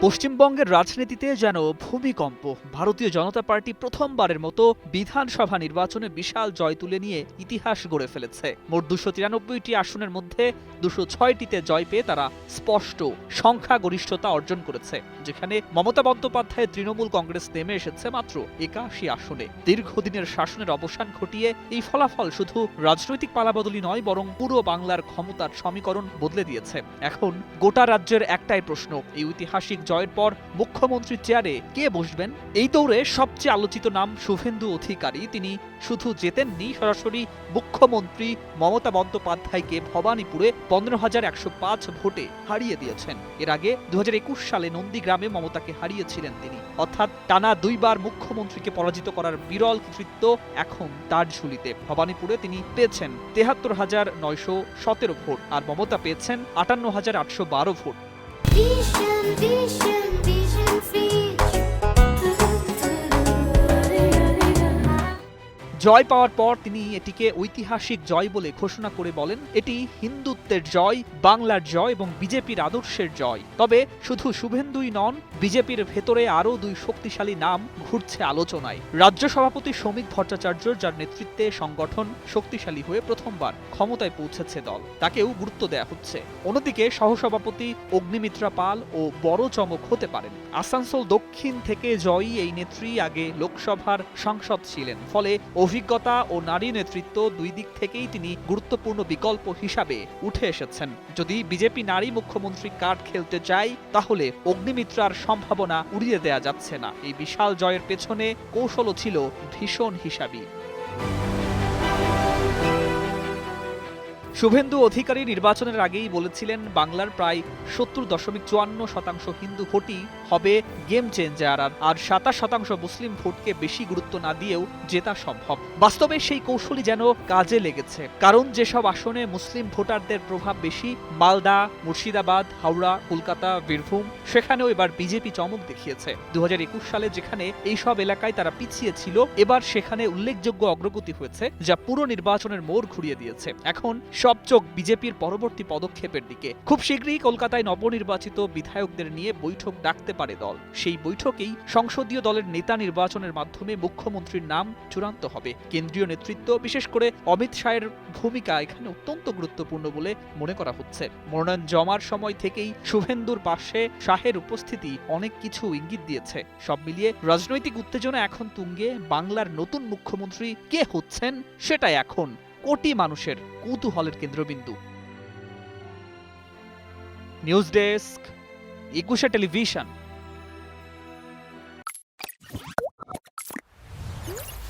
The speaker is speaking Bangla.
পশ্চিমবঙ্গের রাজনীতিতে যেন ভূমিকম্প। ভারতীয় জনতা পার্টি প্রথমবারের মতো বিধানসভা নির্বাচনে বিশাল জয় তুলে নিয়ে ইতিহাস গড়ে ফেলেছে। মোট 293টি আসনের মধ্যে 206টিতে জয় পেয়ে তারা স্পষ্ট সংখ্যাগরিষ্ঠতা অর্জন করেছে, যেখানে মমতা বন্দ্যোপাধ্যায়ের তৃণমূল কংগ্রেস নেমে এসেছে মাত্র 81 আসনে। দীর্ঘদিনের শাসনের অবসান ঘটিয়ে এই ফলাফল শুধু রাজনৈতিক পালাবদলি নয়, বরং পুরো বাংলার ক্ষমতার সমীকরণ বদলে দিয়েছে। এখন গোটা রাজ্যের একটাই প্রশ্ন, এই ঐতিহাসিক জয়ের পর মুখ্যমন্ত্রীর চেয়ারে কে বসবেন? এই দৌড়ে সবচেয়ে আলোচিত নাম শুভেন্দু অধিকারী। তিনি শুধু জেতেননি, সরাসরি মুখ্যমন্ত্রী মমতা বন্দ্যোপাধ্যায়কে ভবানীপুরে 15,105 ভোটে হারিয়ে দিয়েছেন। এর আগে 2021 সালে নন্দীগ্রামে মমতাকে হারিয়েছিলেন তিনি। অর্থাৎ টানা দুইবার মুখ্যমন্ত্রীকে পরাজিত করার বিরল কৃতিত্ব এখন তার ঝুলিতে। ভবানীপুরে তিনি পেয়েছেন 73,917 ভোট, আর মমতা পেয়েছেন 58,812 ভোট। জয় পাওয়ার পর তিনি এটিকে ঐতিহাসিক জয় বলে ঘোষণা করে বলেন, এটি হিন্দুত্বের জয়, বাংলার জয় এবং বিজেপির আদর্শের জয়। তবে শুধু শুভেন্দুই নন, বিজেপির ভেতরে আরও দুই শক্তিশালী নাম ঘুরছে আলোচনায়। রাজ্য সভাপতি শ্রমিক ভট্টাচার্য, যার নেতৃত্বে সংগঠন শক্তিশালী হয়ে প্রথমবার ক্ষমতায় পৌঁছেছে দল, তাকেও গুরুত্ব দেয়া হচ্ছে। অন্যদিকে সহসভাপতি অগ্নিমিত্রা পাল ও বড় চমক হতে পারেন। আসানসোল দক্ষিণ থেকে জয়ী এই নেত্রী আগে লোকসভার সাংসদ ছিলেন, ফলে অভিজ্ঞতা ও নারী নেতৃত্ব দুই দিক থেকেই তিনি গুরুত্বপূর্ণ বিকল্প হিসাবে উঠে এসেছেন। যদি বিজেপি নারী মুখ্যমন্ত্রী কার্ড খেলতে চায়, তাহলে অগ্নিমিত্রার সম্ভাবনা উড়িয়ে দেয়া যাচ্ছে না। এই বিশাল জয়ের পেছনে কৌশলও ছিল ভীষণ হিসাবী। শুভেন্দু অধিকারী নির্বাচনের আগেই বলেছিলেন, বাংলার প্রায় 70.54% হিন্দু ভোটই হবে গেম চেঞ্জার, আর 27% মুসলিম ভোটকে বেশি গুরুত্ব না দিয়েও জেতা সম্ভব। বাস্তবে সেই কৌশলই যেন কাজে লেগেছে, কারণ যেসব আসনে মুসলিম ভোটারদের প্রভাব বেশি, মালদা, মুর্শিদাবাদ, হাওড়া, কলকাতা, বীরভূম, সেখানেও এবার বিজেপি চমক দেখিয়েছে। 2021 সালে যেখানে এইসব এলাকায় তারা পিছিয়ে ছিল, এবার সেখানে উল্লেখযোগ্য অগ্রগতি হয়েছে, যা পুরো নির্বাচনের মোড় ঘুরিয়ে দিয়েছে। এখন সব চোখ বিজেপির পরবর্তী পদক্ষেপের দিকে। খুব শীঘ্রই কলকাতায় নবনির্বাচিত বিধায়কদের নিয়ে বৈঠক ডাকতে পারে দল। সেই বৈঠকেই সংসদীয় দলের নেতা নির্বাচনের মাধ্যমে মুখ্যমন্ত্রীর নাম চূড়ান্ত হবে। কেন্দ্রীয় নেতৃত্ব, বিশেষ করে অমিত শাহের ভূমিকা এখানে অত্যন্ত গুরুত্বপূর্ণ বলে মনে করা হচ্ছে। মনোনয়ন জমার সময় থেকেই শুভেন্দুর পাশে শাহের উপস্থিতি অনেক কিছু ইঙ্গিত দিয়েছে। সব মিলিয়ে রাজনৈতিক উত্তেজনা এখন তুঙ্গে। বাংলার নতুন মুখ্যমন্ত্রী কে হচ্ছেন, সেটাই এখন কোটি মানুষের কৌতূহলের কেন্দ্রবিন্দু। News desk, 21 television.